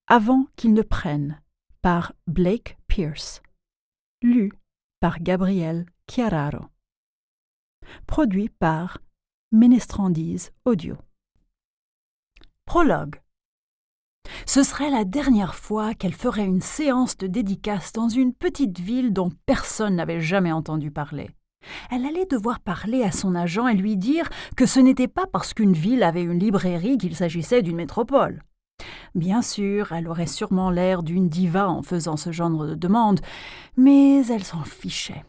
Avant qu'il ne prenne, par Blake Pierce. Lu par Gabriel Chiararo. Produit par Ménestrandise Audio. Prologue. Ce serait la dernière fois qu'elle ferait une séance de dédicace dans une petite ville dont personne n'avait jamais entendu parler. Elle allait devoir parler à son agent et lui dire que ce n'était pas parce qu'une ville avait une librairie qu'il s'agissait d'une métropole. Bien sûr, elle aurait sûrement l'air d'une diva en faisant ce genre de demande, mais elle s'en fichait.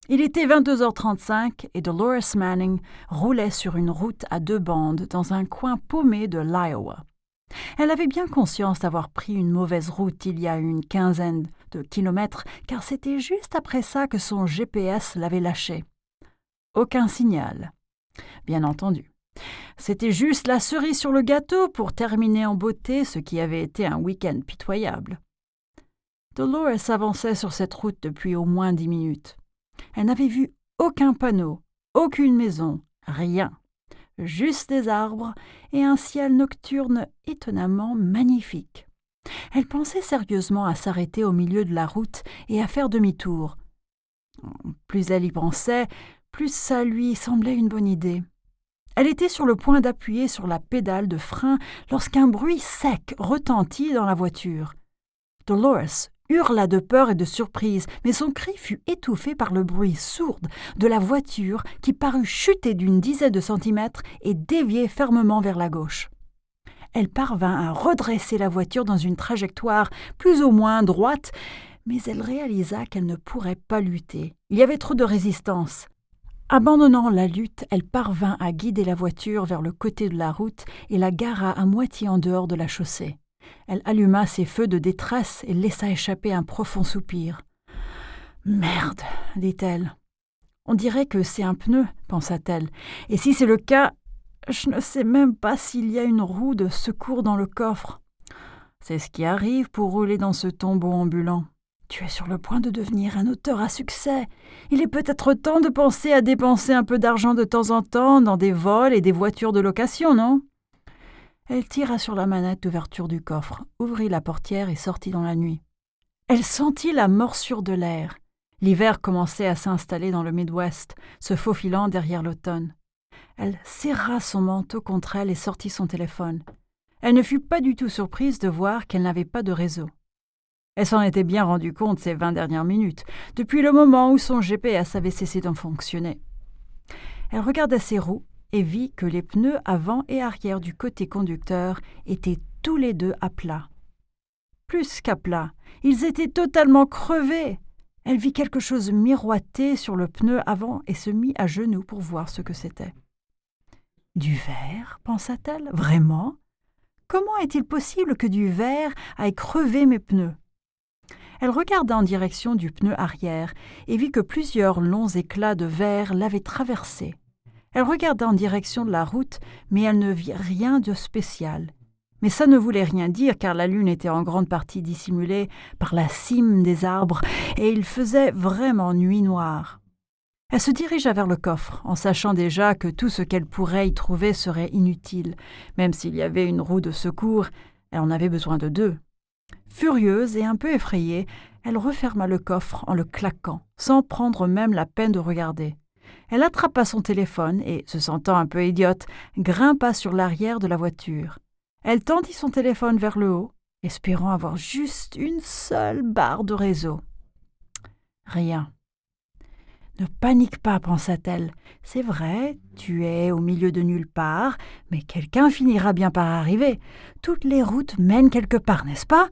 Il était 22h35 et Dolores Manning roulait sur une route à 2 bandes dans un coin paumé de l'Iowa. Elle avait bien conscience d'avoir pris une mauvaise route il y a une quinzaine de kilomètres, car c'était juste après ça que son GPS l'avait lâchée. Aucun signal. Bien entendu. C'était juste la cerise sur le gâteau pour terminer en beauté ce qui avait été un week-end pitoyable. Dolores avançait sur cette route depuis au moins 10 minutes. Elle n'avait vu aucun panneau, aucune maison, rien. Juste des arbres et un ciel nocturne étonnamment magnifique. Elle pensait sérieusement à s'arrêter au milieu de la route et à faire demi-tour. Plus elle y pensait, plus ça lui semblait une bonne idée. Elle était sur le point d'appuyer sur la pédale de frein lorsqu'un bruit sec retentit dans la voiture. Dolores hurla de peur et de surprise, mais son cri fut étouffé par le bruit sourd de la voiture qui parut chuter d'une dizaine de centimètres et dévier fermement vers la gauche. Elle parvint à redresser la voiture dans une trajectoire plus ou moins droite, mais elle réalisa qu'elle ne pourrait pas lutter. Il y avait trop de résistance. Abandonnant la lutte, elle parvint à guider la voiture vers le côté de la route et la gara à moitié en dehors de la chaussée. Elle alluma ses feux de détresse et laissa échapper un profond soupir. « Merde !» dit-elle. « On dirait que c'est un pneu, » pensa-t-elle. « Et si c'est le cas, je ne sais même pas s'il y a une roue de secours dans le coffre. C'est ce qui arrive pour rouler dans ce tombeau ambulant. Tu es sur le point de devenir un auteur à succès. Il est peut-être temps de penser à dépenser un peu d'argent de temps en temps dans des vols et des voitures de location, non ?» Elle tira sur la manette d'ouverture du coffre, ouvrit la portière et sortit dans la nuit. Elle sentit la morsure de l'air. L'hiver commençait à s'installer dans le Midwest, se faufilant derrière l'automne. Elle serra son manteau contre elle et sortit son téléphone. Elle ne fut pas du tout surprise de voir qu'elle n'avait pas de réseau. Elle s'en était bien rendue compte ces 20 dernières minutes, depuis le moment où son GPS avait cessé d'en fonctionner. Elle regarda ses roues et vit que les pneus avant et arrière du côté conducteur étaient tous les deux à plat. Plus qu'à plat, ils étaient totalement crevés. Elle vit quelque chose miroiter sur le pneu avant et se mit à genoux pour voir ce que c'était. « Du verre ?» pensa-t-elle. « Vraiment ? Comment est-il possible que du verre aille crever mes pneus ?» Elle regarda en direction du pneu arrière et vit que plusieurs longs éclats de verre l'avaient traversé. Elle regarda en direction de la route, mais elle ne vit rien de spécial. Mais ça ne voulait rien dire, car la lune était en grande partie dissimulée par la cime des arbres, et il faisait vraiment nuit noire. Elle se dirigea vers le coffre, en sachant déjà que tout ce qu'elle pourrait y trouver serait inutile. Même s'il y avait une roue de secours, elle en avait besoin de 2. Furieuse et un peu effrayée, elle referma le coffre en le claquant, sans prendre même la peine de regarder. Elle attrapa son téléphone et, se sentant un peu idiote, grimpa sur l'arrière de la voiture. Elle tendit son téléphone vers le haut, espérant avoir juste une seule barre de réseau. Rien. « Ne panique pas, pensa-t-elle. C'est vrai, tu es au milieu de nulle part, mais quelqu'un finira bien par arriver. Toutes les routes mènent quelque part, n'est-ce pas ?»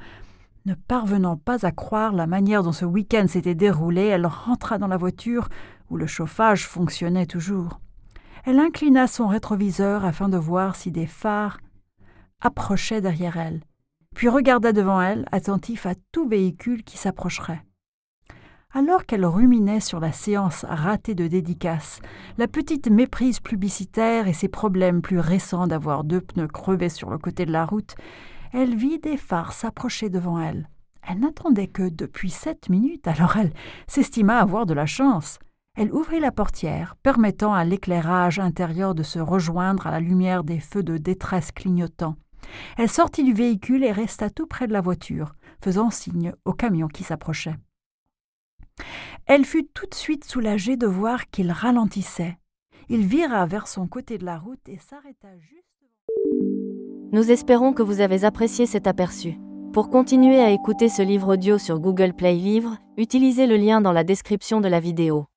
Ne parvenant pas à croire la manière dont ce week-end s'était déroulé, elle rentra dans la voiture où le chauffage fonctionnait toujours. Elle inclina son rétroviseur afin de voir si des phares approchaient derrière elle, puis regarda devant elle, attentif à tout véhicule qui s'approcherait. Alors qu'elle ruminait sur la séance ratée de dédicace, la petite méprise publicitaire et ses problèmes plus récents d'avoir 2 pneus crevés sur le côté de la route, elle vit des phares s'approcher devant elle. Elle n'attendait que depuis 7 minutes, alors elle s'estima avoir de la chance. Elle ouvrit la portière, permettant à l'éclairage intérieur de se rejoindre à la lumière des feux de détresse clignotants. Elle sortit du véhicule et resta tout près de la voiture, faisant signe au camion qui s'approchait. Elle fut tout de suite soulagée de voir qu'il ralentissait. Il vira vers son côté de la route et s'arrêta juste. Nous espérons que vous avez apprécié cet aperçu. Pour continuer à écouter ce livre audio sur Google Play Livres, utilisez le lien dans la description de la vidéo.